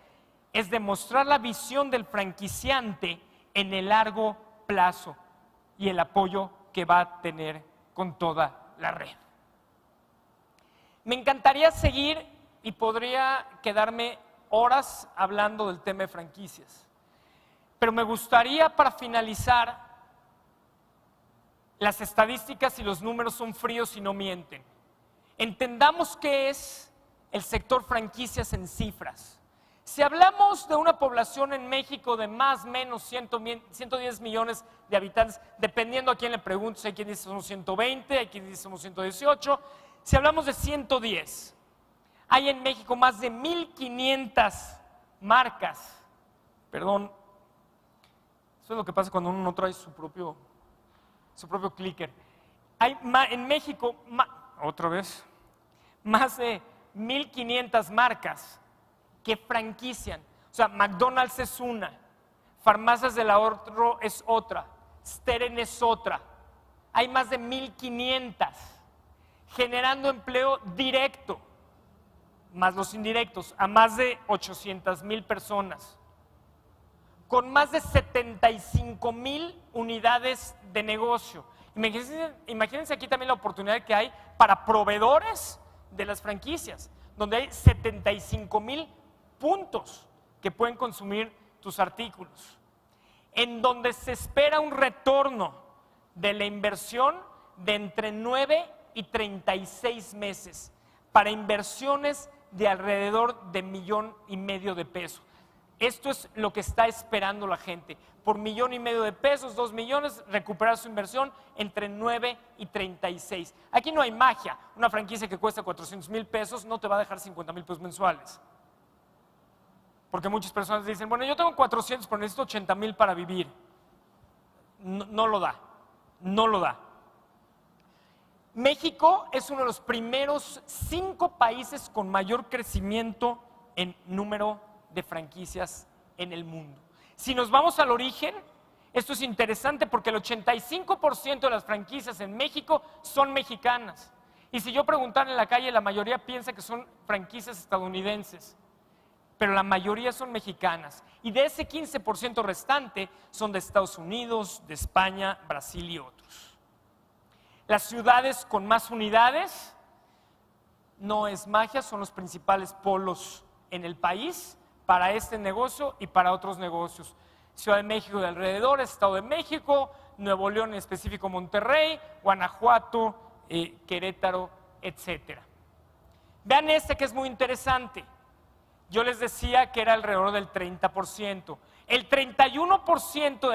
es demostrar la visión del franquiciante en el largo plazo y el apoyo que va a tener con toda la red. Me encantaría seguir y podría quedarme horas hablando del tema de franquicias, pero me gustaría para finalizar, las estadísticas y los números son fríos y no mienten. Entendamos qué es el sector franquicias en cifras. Si hablamos de una población en México de más o menos 110 millones de habitantes, dependiendo a quién le preguntes, hay quien dice somos 120, hay quien dice somos 118, si hablamos de 110, hay en México más de 1,500 marcas. Perdón, eso es lo que pasa cuando uno no trae su propio clicker. Hay en México, otra vez, más de 1,500 marcas que franquician. O sea, McDonald's es una, Farmacias del Ahorro es otra, Steren es otra. Hay más de 1,500 generando empleo directo, más los indirectos, a más de 800,000 personas, con más de 75,000 unidades de negocio. Imagínense aquí también la oportunidad que hay para proveedores de las franquicias, donde hay 75,000 puntos que pueden consumir tus artículos, en donde se espera un retorno de la inversión de entre 9 y 36 meses para inversiones de alrededor de $1,500,000 de pesos. Esto es lo que está esperando la gente. Por $1,500,000 de pesos, 2 millones, recuperar su inversión entre 9 y 36. Aquí no hay magia. Una franquicia que cuesta 400,000 pesos no te va a dejar 50,000 pesos mensuales. Porque muchas personas dicen, bueno, yo tengo 400, pero necesito 80,000 para vivir. No lo da, no lo da. México es uno de los primeros 5 países con mayor crecimiento en número de franquicias en el mundo. Si nos vamos al origen, esto es interesante porque el 85% de las franquicias en México son mexicanas. Y si yo preguntara en la calle, la mayoría piensa que son franquicias estadounidenses, pero la mayoría son mexicanas. Y de ese 15% restante son de Estados Unidos, de España, Brasil y otros. Las ciudades con más unidades, no es magia, son los principales polos en el país para este negocio y para otros negocios. Ciudad de México de alrededor, Estado de México, Nuevo León, en específico Monterrey, Guanajuato, Querétaro, etc. Vean este que es muy interesante. Yo les decía que era alrededor del 30%. El 31%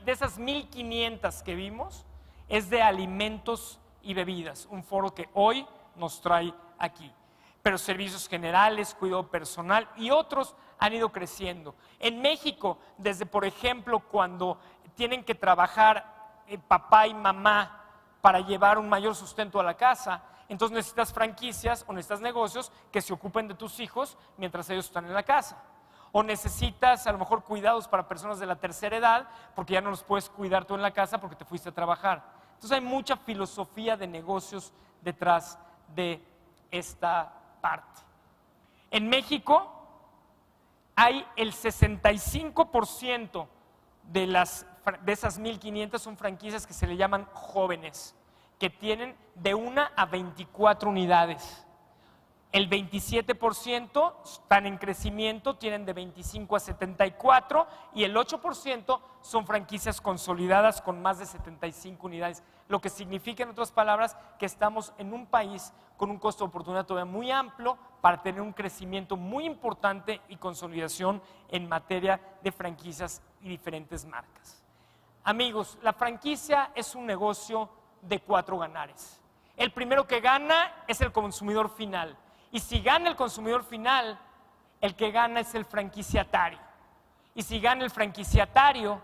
de esas 1,500 que vimos es de alimentos y bebidas, un foro que hoy nos trae aquí. Pero servicios generales, cuidado personal y otros han ido creciendo. En México, desde por ejemplo cuando tienen que trabajar papá y mamá para llevar un mayor sustento a la casa, entonces necesitas franquicias o necesitas negocios que se ocupen de tus hijos mientras ellos están en la casa. O necesitas a lo mejor cuidados para personas de la tercera edad porque ya no los puedes cuidar tú en la casa porque te fuiste a trabajar. Entonces hay mucha filosofía de negocios detrás de esta parte. En México hay el 65% de esas 1,500 son franquicias que se le llaman jóvenes, que tienen de 1 a 24 unidades. El 27% están en crecimiento, tienen de 25 a 74 y el 8% son franquicias consolidadas con más de 75 unidades. Lo que significa, en otras palabras, que estamos en un país con un costo de oportunidad todavía muy amplio para tener un crecimiento muy importante y consolidación en materia de franquicias y diferentes marcas. Amigos, la franquicia es un negocio de 4 ganares. El primero que gana es el consumidor final. Y si gana el consumidor final, el que gana es el franquiciatario. Y si gana el franquiciatario,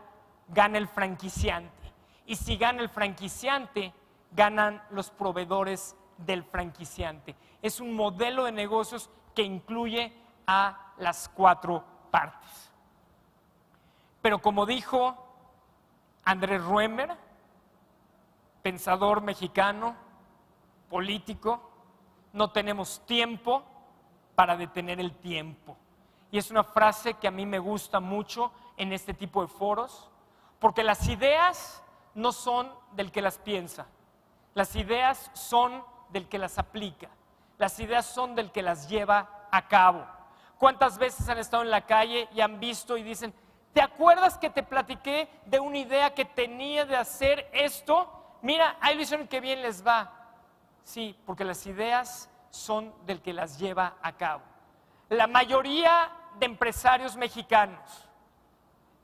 gana el franquiciante. Y si gana el franquiciante, ganan los proveedores del franquiciante. Es un modelo de negocios que incluye a las 4 partes. Pero como dijo Andrés Ruemer, pensador mexicano, político, no tenemos tiempo para detener el tiempo. Y es una frase que a mí me gusta mucho en este tipo de foros, porque las ideas no son del que las piensa, las ideas son del que las aplica, las ideas son del que las lleva a cabo. ¿Cuántas veces han estado en la calle y han visto y dicen, ¿te acuerdas que te platiqué de una idea que tenía de hacer esto? Mira, ahí lo hicieron, qué bien les va. Sí, porque las ideas son del que las lleva a cabo. La mayoría de empresarios mexicanos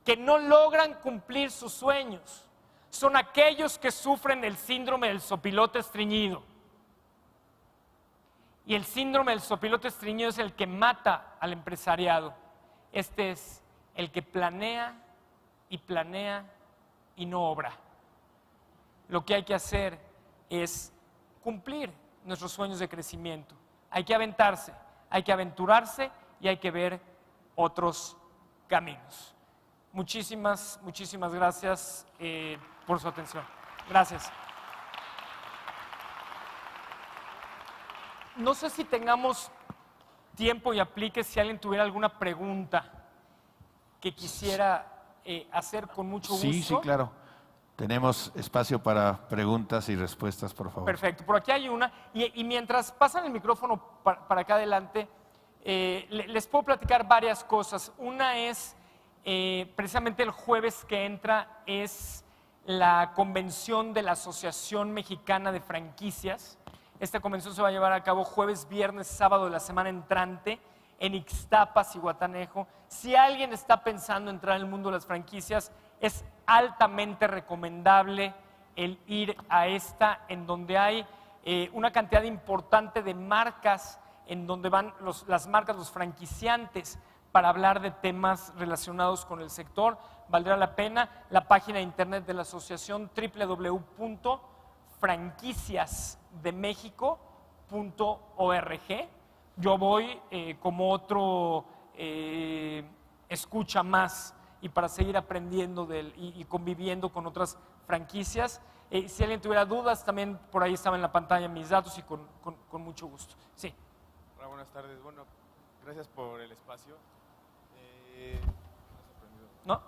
que no logran cumplir sus sueños son aquellos que sufren el síndrome del sopilote estreñido. Y el síndrome del sopilote estreñido es el que mata al empresariado. Este es el que planea y no obra. Lo que hay que hacer es cumplir nuestros sueños de crecimiento. Hay que aventarse, hay que aventurarse y hay que ver otros caminos. Muchísimas gracias por su atención. Gracias. No sé si tengamos tiempo y aplique si alguien tuviera alguna pregunta que quisiera hacer con mucho gusto. Sí, claro. Tenemos espacio para preguntas y respuestas, por favor. Perfecto, por aquí hay una. Y mientras pasan el micrófono para acá adelante, les puedo platicar varias cosas. Una es, precisamente el jueves que entra, es la convención de la Asociación Mexicana de Franquicias. Esta convención se va a llevar a cabo jueves, viernes, sábado de la semana entrante en Ixtapa, Zihuatanejo. Si alguien está pensando en entrar en el mundo de las franquicias, es altamente recomendable el ir a esta, en donde hay una cantidad importante de marcas, en donde van las marcas, los franquiciantes, para hablar de temas relacionados con el sector. Valdrá la pena. La página de internet de la asociación, www.franquiciasdemexico.org. Yo voy como otro escucha más y para seguir aprendiendo y conviviendo con otras franquicias. Si alguien tuviera dudas, también por ahí estaban en la pantalla mis datos y con mucho gusto. Sí. Hola, buenas tardes. Bueno, gracias por el espacio. ¿No?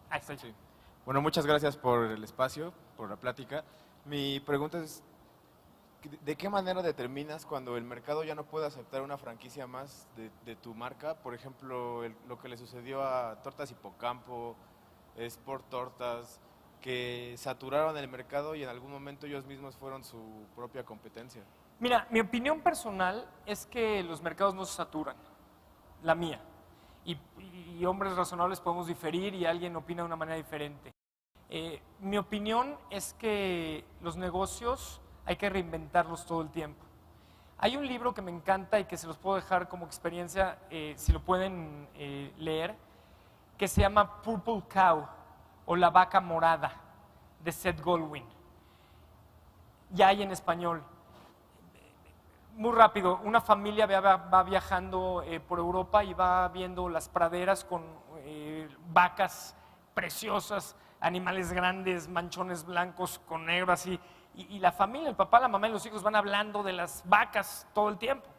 Ahí estoy. Sí. Bueno, muchas gracias por el espacio, por la plática. Mi pregunta es, ¿de qué manera determinas cuando el mercado ya no puede aceptar una franquicia más de tu marca? Por ejemplo, lo que le sucedió a Tortas Hipocampo, Sport Tortas, que saturaron el mercado y en algún momento ellos mismos fueron su propia competencia. Mira, mi opinión personal es que los mercados no se saturan, la mía. Y hombres razonables podemos diferir y alguien opina de una manera diferente. Mi opinión es que los negocios hay que reinventarlos todo el tiempo. Hay un libro que me encanta y que se los puedo dejar como experiencia, si lo pueden leer, que se llama Purple Cow o La Vaca Morada, de Seth Godin. Ya hay en español. Muy rápido, una familia va viajando por Europa y va viendo las praderas con vacas preciosas, animales grandes, manchones blancos con negro así. Y la familia, el papá, la mamá y los hijos van hablando de las vacas todo el tiempo.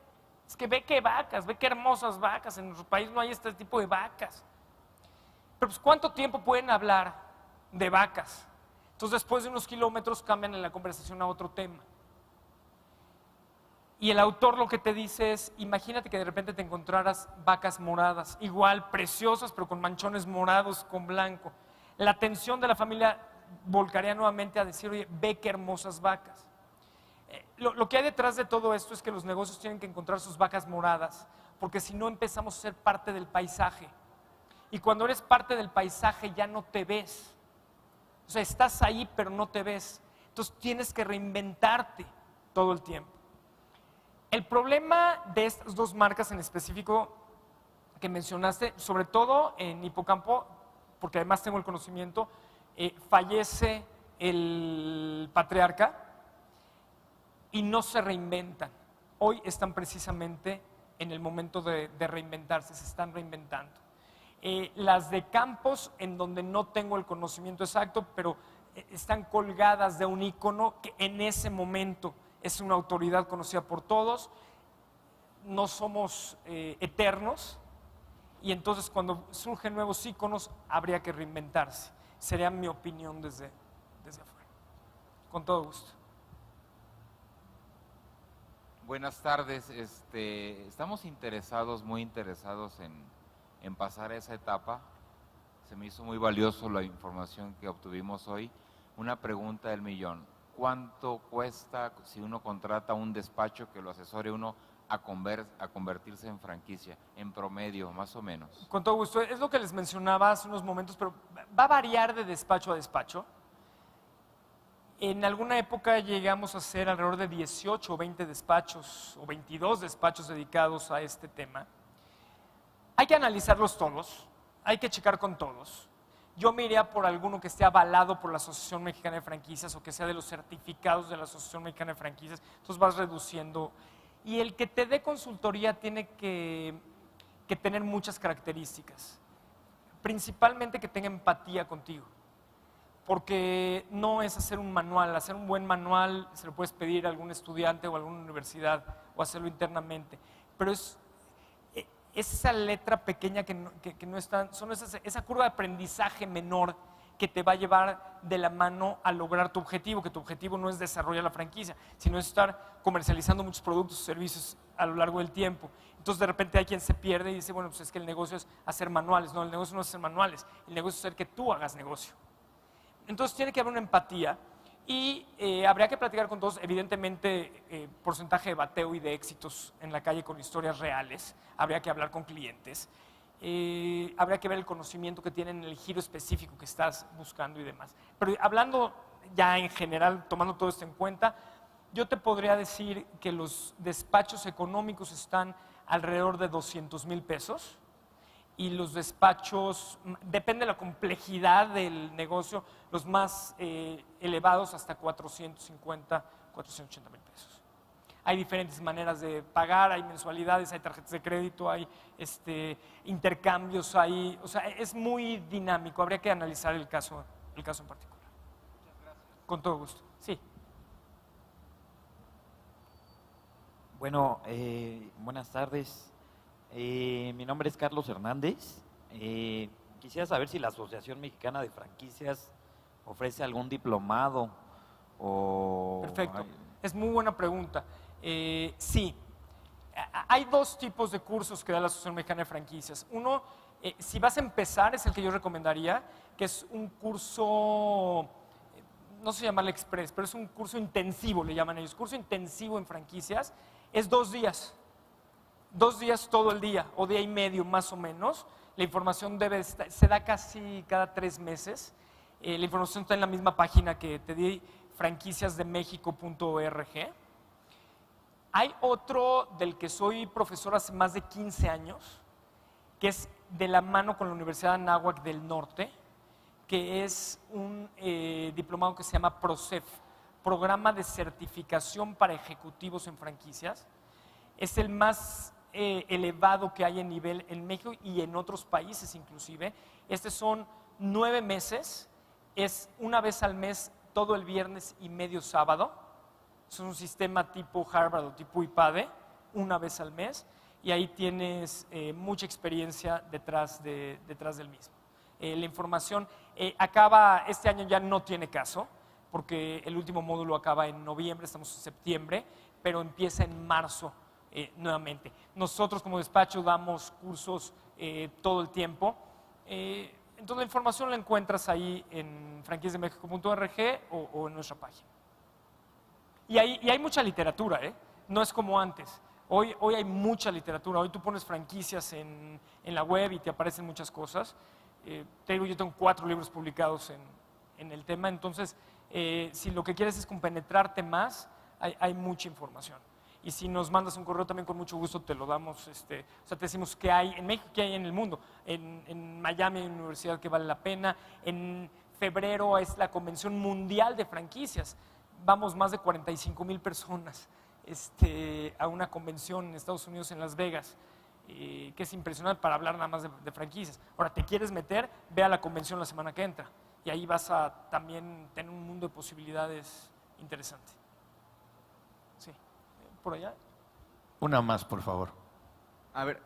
Es que ve qué vacas, ve qué hermosas vacas, en nuestro país no hay este tipo de vacas. Pero pues ¿cuánto tiempo pueden hablar de vacas? Entonces después de unos kilómetros cambian en la conversación a otro tema. Y el autor lo que te dice es, imagínate que de repente te encontraras vacas moradas, igual preciosas, pero con manchones morados, con blanco. La atención de la familia volcaría nuevamente a decir, oye, ve qué hermosas vacas. Lo que hay detrás de todo esto es que los negocios tienen que encontrar sus vacas moradas, porque si no empezamos a ser parte del paisaje. Y cuando eres parte del paisaje ya no te ves. O sea, estás ahí pero no te ves. Entonces tienes que reinventarte todo el tiempo. El problema de estas dos marcas en específico que mencionaste, sobre todo en Hipocampo, porque además tengo el conocimiento, fallece el patriarca y no se reinventan. Hoy están precisamente en el momento de reinventarse, se están reinventando. Las de Campos, en donde no tengo el conocimiento exacto, pero están colgadas de un ícono que en ese momento es una autoridad conocida por todos, no somos eternos, y entonces cuando surgen nuevos íconos habría que reinventarse. Sería mi opinión desde afuera. Con todo gusto. Buenas tardes, estamos muy interesados en pasar a esa etapa. Se me hizo muy valioso la información que obtuvimos hoy. Una pregunta del millón. ¿Cuánto cuesta si uno contrata un despacho que lo asesore uno a convertirse en franquicia, en promedio, más o menos? Con todo gusto. Es lo que les mencionaba hace unos momentos, pero va a variar de despacho a despacho. En alguna época llegamos a hacer alrededor de 18 o 20 despachos o 22 despachos dedicados a este tema. Hay que analizarlos todos, hay que checar con todos. Yo me iría por alguno que esté avalado por la Asociación Mexicana de Franquicias o que sea de los certificados de la Asociación Mexicana de Franquicias, entonces vas reduciendo. Y el que te dé consultoría tiene que tener muchas características, principalmente que tenga empatía contigo, porque no es hacer un manual, hacer un buen manual se lo puedes pedir a algún estudiante o a alguna universidad o hacerlo internamente, pero es esa letra pequeña que no está, esa curva de aprendizaje menor que te va a llevar de la mano a lograr tu objetivo, que tu objetivo no es desarrollar la franquicia, sino es estar comercializando muchos productos o servicios a lo largo del tiempo. Entonces de repente hay quien se pierde y dice, bueno, pues es que el negocio es hacer manuales. No, el negocio no es hacer manuales, el negocio es hacer que tú hagas negocio. Entonces tiene que haber una empatía y habría que platicar con todos, evidentemente porcentaje de bateo y de éxitos en la calle con historias reales, habría que hablar con clientes, habría que ver el conocimiento que tienen en el giro específico que estás buscando y demás. Pero hablando ya en general, tomando todo esto en cuenta, yo te podría decir que los despachos económicos están alrededor de 200,000 pesos y los despachos, depende de la complejidad del negocio, los más elevados hasta 450, 480,000 pesos. Hay diferentes maneras de pagar, hay mensualidades, hay tarjetas de crédito, hay intercambios, o sea, es muy dinámico, habría que analizar el caso en particular. Muchas gracias. Con todo gusto. Sí. Bueno, buenas tardes. Mi nombre es Carlos Hernández. Quisiera saber si la Asociación Mexicana de Franquicias ofrece algún diplomado o... Perfecto. Es muy buena pregunta. Sí. Hay dos tipos de cursos que da la Asociación Mexicana de Franquicias. Uno, si vas a empezar, es el que yo recomendaría, que es un curso, no se llama el Express, pero es un curso intensivo, le llaman ellos. Curso intensivo en franquicias es 2 días. 2 días todo el día, o día y medio más o menos. La información se da casi cada 3 meses. La información está en la misma página que te di, franquiciasdemexico.org. Hay otro del que soy profesor hace más de 15 años, que es de la mano con la Universidad de Anáhuac del Norte, que es un diplomado que se llama PROCEF, Programa de Certificación para Ejecutivos en Franquicias. Es el más elevado que hay en nivel en México y en otros países inclusive. Son 9 meses, es una vez al mes, todo el viernes y medio sábado. Es un sistema tipo Harvard o tipo IPADE, una vez al mes, y ahí tienes mucha experiencia detrás del mismo. La información acaba, este año ya no tiene caso, porque el último módulo acaba en noviembre, estamos en septiembre, pero empieza en marzo nuevamente. Nosotros como despacho damos cursos todo el tiempo, entonces la información la encuentras ahí en franquiciasdemexico.org o en nuestra página. Y hay mucha literatura, no es como antes. Hoy hay mucha literatura, hoy tú pones franquicias en la web y te aparecen muchas cosas. Yo tengo 4 libros publicados en el tema, entonces si lo que quieres es compenetrarte más, hay mucha información. Y si nos mandas un correo también con mucho gusto te lo damos, o sea, te decimos qué hay en México, qué hay en el mundo. En Miami hay una universidad que vale la pena, en febrero es la Convención Mundial de Franquicias, vamos más de 45,000 personas a una convención en Estados Unidos, en Las Vegas, que es impresionante para hablar nada más de franquicias. Ahora, ¿te quieres meter? Ve a la convención la semana que entra y ahí vas a también tener un mundo de posibilidades interesante. Sí, por allá. Una más, por favor. A ver,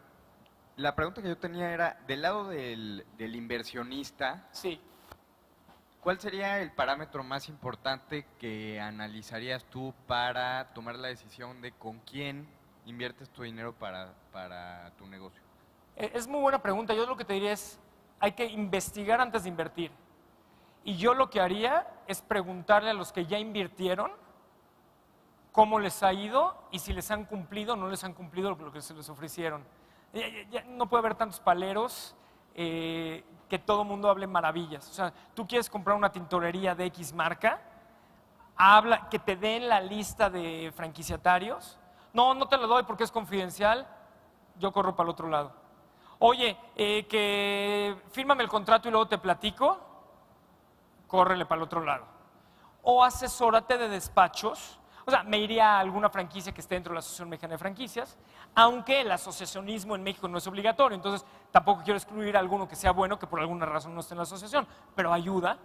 la pregunta que yo tenía era, del lado del inversionista, Sí. ¿cuál sería el parámetro más importante que analizarías tú para tomar la decisión de con quién inviertes tu dinero para tu negocio? Es muy buena pregunta. Yo lo que te diría es, hay que investigar antes de invertir. Y yo lo que haría es preguntarle a los que ya invirtieron cómo les ha ido y si les han cumplido o no les han cumplido lo que se les ofrecieron. Ya no puede haber tantos paleros que todo el mundo hable maravillas. O sea, tú quieres comprar una tintorería de X marca, que te den la lista de franquiciatarios. No, no te lo doy porque es confidencial, yo corro para el otro lado. Oye, que fírmame el contrato y luego te platico, córrele para el otro lado. O asesórate de despachos. O sea, me iría a alguna franquicia que esté dentro de la Asociación Mexicana de Franquicias, aunque el asociacionismo en México no es obligatorio, entonces tampoco quiero excluir a alguno que sea bueno, que por alguna razón no esté en la asociación, pero ayuda.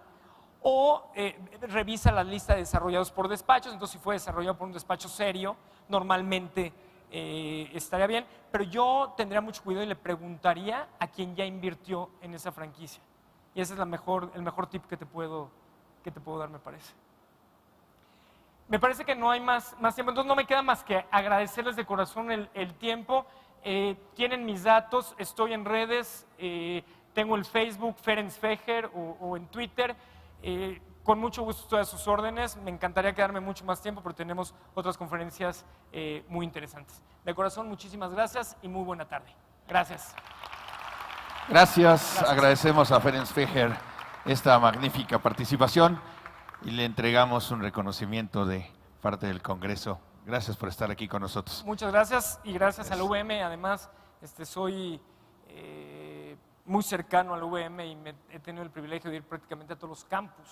O revisa la lista de desarrollados por despachos, entonces si fue desarrollado por un despacho serio, normalmente estaría bien, pero yo tendría mucho cuidado y le preguntaría a quien ya invirtió en esa franquicia. y ese es el mejor tip que te puedo dar, me parece. Me parece que no hay más tiempo, entonces no me queda más que agradecerles de corazón el tiempo. Tienen mis datos, estoy en redes, tengo el Facebook Ferenc Fejer o en Twitter. Con mucho gusto estoy a sus órdenes. Me encantaría quedarme mucho más tiempo, pero tenemos otras conferencias muy interesantes. De corazón, muchísimas gracias y muy buena tarde. Gracias. Gracias. Agradecemos a Ferenc Fejer esta magnífica participación y le entregamos un reconocimiento de parte del Congreso. Gracias por estar aquí con nosotros. Muchas gracias y gracias a la UVM. Además, soy muy cercano a la UVM y he tenido el privilegio de ir prácticamente a todos los campus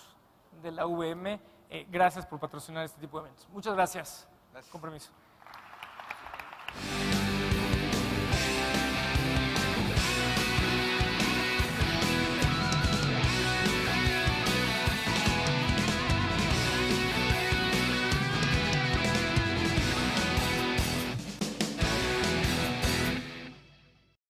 de la UVM. Gracias por patrocinar este tipo de eventos. Muchas gracias. Con permiso.